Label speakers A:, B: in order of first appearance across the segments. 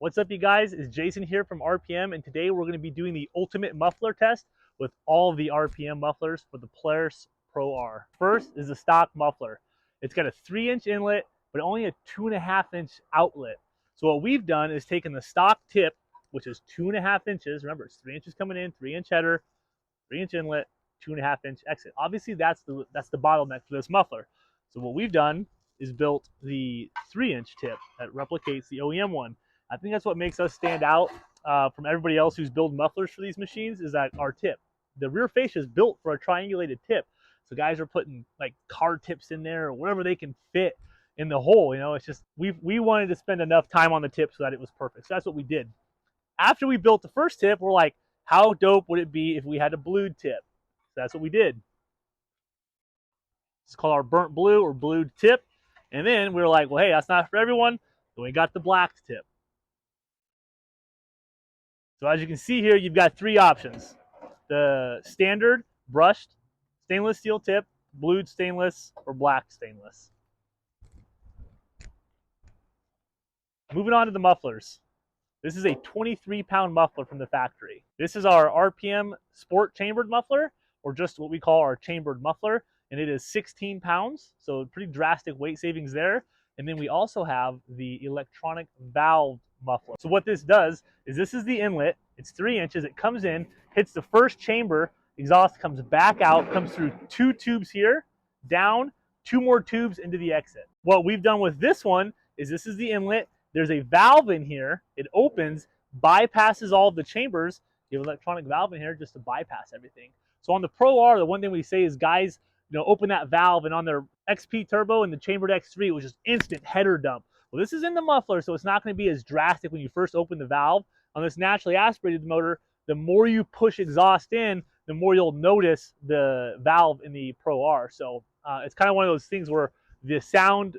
A: What's up, you guys? It's Jason here from RPM, and today we're going to be doing the ultimate muffler test with all of the RPM mufflers for the Polaris Pro R. First is the stock muffler. It's got a 3-inch inlet, but only a 2.5-inch outlet. So what we've done is taken the stock tip, which is 2.5 inches. Remember, it's 3 inches coming in, 3-inch header, 3-inch inlet, 2.5-inch exit. Obviously, that's the bottleneck for this muffler. So what we've done is built the 3-inch tip that replicates the OEM one. I think that's what makes us stand out from everybody else who's building mufflers for these machines, is that our tip. The rear fascia is built for a triangulated tip. So guys are putting like car tips in there or whatever they can fit in the hole. You know, it's just we wanted to spend enough time on the tip so that it was perfect. So that's what we did. After we built the first tip, we're like, how dope would it be if we had a blued tip? So that's what we did. It's called our burnt blue or blued tip. And then we were like, well, hey, that's not for everyone. So we got the black tip. So as you can see here, you've got 3 options. The standard brushed stainless steel tip, blued stainless, or black stainless. Moving on to the mufflers. This is a 23-pound muffler from the factory. This is our RPM sport chambered muffler, or just what we call our chambered muffler, and it is 16 pounds, so pretty drastic weight savings there. And then we also have the electronic valve muffler. So what this does is, this is the inlet. It's 3 inches. It comes in, hits the first chamber, exhaust comes back out, comes through 2 tubes here, down, 2 more tubes into the exit. What we've done with this one is, this is the inlet. There's a valve in here. It opens, bypasses all of the chambers. You have an electronic valve in here just to bypass everything. So on the Pro R, the one thing we say is, guys, open that valve, and on their XP Turbo and the chambered X3, it was just instant header dump. Well, this is in the muffler, so it's not going to be as drastic when you first open the valve. On this naturally aspirated motor, the more you push exhaust in, the more you'll notice the valve in the Pro R. So it's kind of one of those things where the sound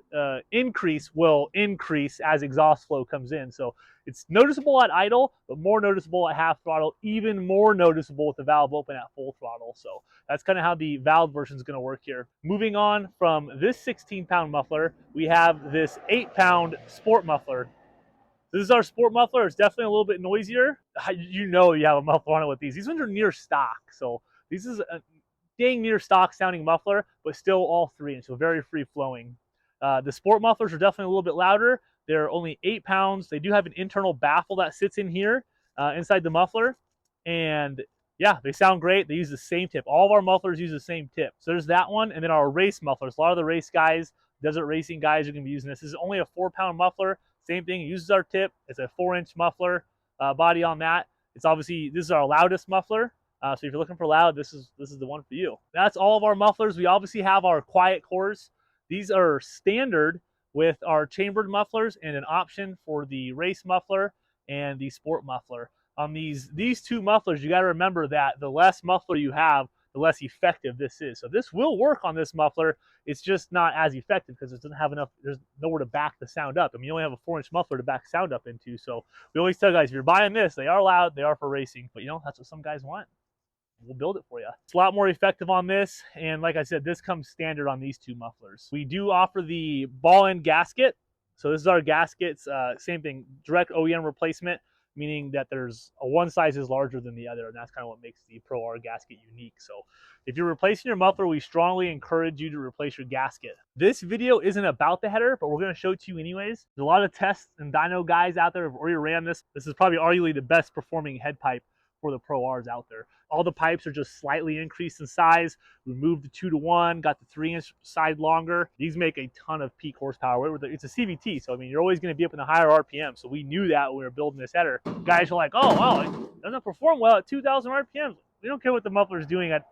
A: increase will increase as exhaust flow comes in. So it's noticeable at idle, but more noticeable at half throttle, even more noticeable with the valve open at full throttle. So that's kind of how the valve version is going to work here. Moving on from this 16-pound muffler, we have this 8-pound sport muffler. This is our sport muffler. It's definitely a little bit noisier. You know you have a muffler on it with these. These ones are near stock. So this is a dang near stock sounding muffler, but still all 3-inch, so very free flowing. The sport mufflers are definitely a little bit louder. They're only 8 pounds. They do have an internal baffle that sits in here inside the muffler. And yeah, they sound great. They use the same tip. All of our mufflers use the same tip. So there's that one. And then our race mufflers. A lot of the race guys, desert racing guys, are going to be using this. This is only a 4-pound muffler. Same thing. It uses our tip. It's a 4-inch muffler body on that. It's obviously, this is our loudest muffler. So if you're looking for loud, this is the one for you. That's all of our mufflers. We obviously have our quiet cores. These are standard with our chambered mufflers, and an option for the race muffler and the sport muffler. On these 2 mufflers, you got to remember that the less muffler you have, the less effective this is. So this will work on this muffler. It's just not as effective because it doesn't have enough, there's nowhere to back the sound up. I mean, you only have a 4-inch muffler to back sound up into. So we always tell guys, if you're buying this, they are loud, they are for racing, but that's what some guys want. We'll build it for you. It's a lot more effective on this, and like I said, this comes standard on these 2 mufflers. We do offer the ball-end gasket. So this is our gaskets. Same thing, direct OEM replacement, meaning that there's one size is larger than the other, and that's kind of what makes the Pro R gasket unique. So if you're replacing your muffler, we strongly encourage you to replace your gasket. This video isn't about the header, but we're going to show it to you anyways. There's a lot of tests and dyno guys out there who've already ran this. This is probably arguably the best performing head pipe for the Pro Rs out there. All the pipes are just slightly increased in size. We moved the 2-to-1, got the 3-inch side longer. These make a ton of peak horsepower. It's a CVT, so I mean, you're always going to be up in the higher RPM. So we knew that when we were building this header. Guys are like, oh, well, it doesn't perform well at 2,000 RPMs. We don't care what the muffler is doing at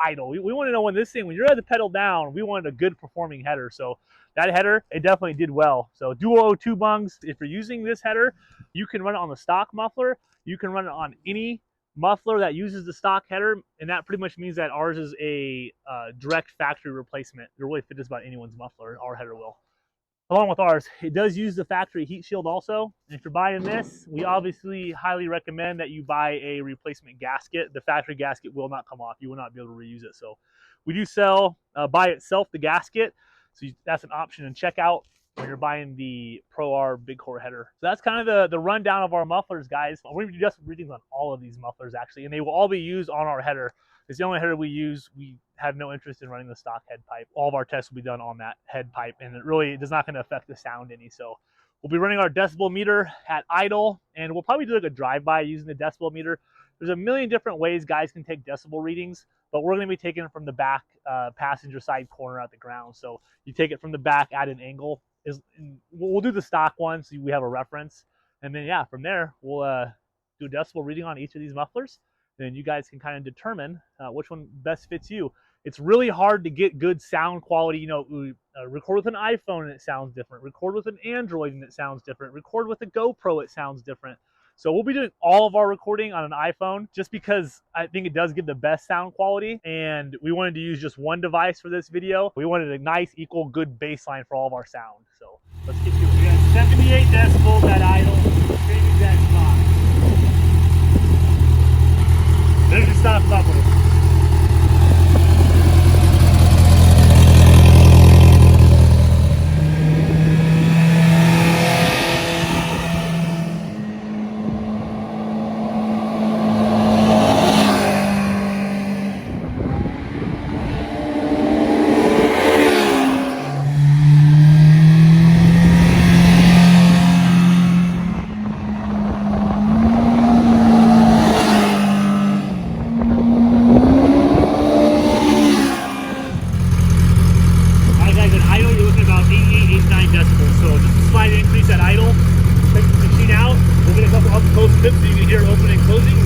A: idle. We want to know when you're at the pedal down, we wanted a good performing header. So that header, it definitely did well. So dual O2 bungs. If you're using this header, you can run it on the stock muffler. You can run it on any muffler that uses the stock header, and that pretty much means that ours is a direct factory replacement. It really fit just about anyone's muffler. Our header will. Along with ours, it does use the factory heat shield also. And if you're buying this, we obviously highly recommend that you buy a replacement gasket. The factory gasket will not come off. You will not be able to reuse it. So we do sell by itself the gasket. So that's an option in checkout. when you're buying the Pro R big core header. So that's kind of the rundown of our mufflers, guys. We're going to do just readings on all of these mufflers, actually, and they will all be used on our header. It's the only header we use. We have no interest in running the stock head pipe. All of our tests will be done on that head pipe, and it really is not going to affect the sound any. So we'll be running our decibel meter at idle, and we'll probably do like a drive-by using the decibel meter. There's a million different ways guys can take decibel readings, but we're going to be taking it from the back passenger side corner at the ground. So you take it from the back at an angle. We'll do the stock one so we have a reference, and then yeah, from there we'll do a decibel reading on each of these mufflers. Then you guys can kind of determine which one best fits you. It's really hard to get good sound quality. You know, record with an iPhone and it sounds different. Record with an Android and it sounds different. Record with a GoPro, it sounds different. So we'll be doing all of our recording on an iPhone just because I think it does give the best sound quality, and we wanted to use just one device for this video. We wanted a nice, equal, good baseline for all of our sound. So let's get to it. We got 78 decibels at idle, same exact spot. There's your stock muffler. So you can hear opening and closing.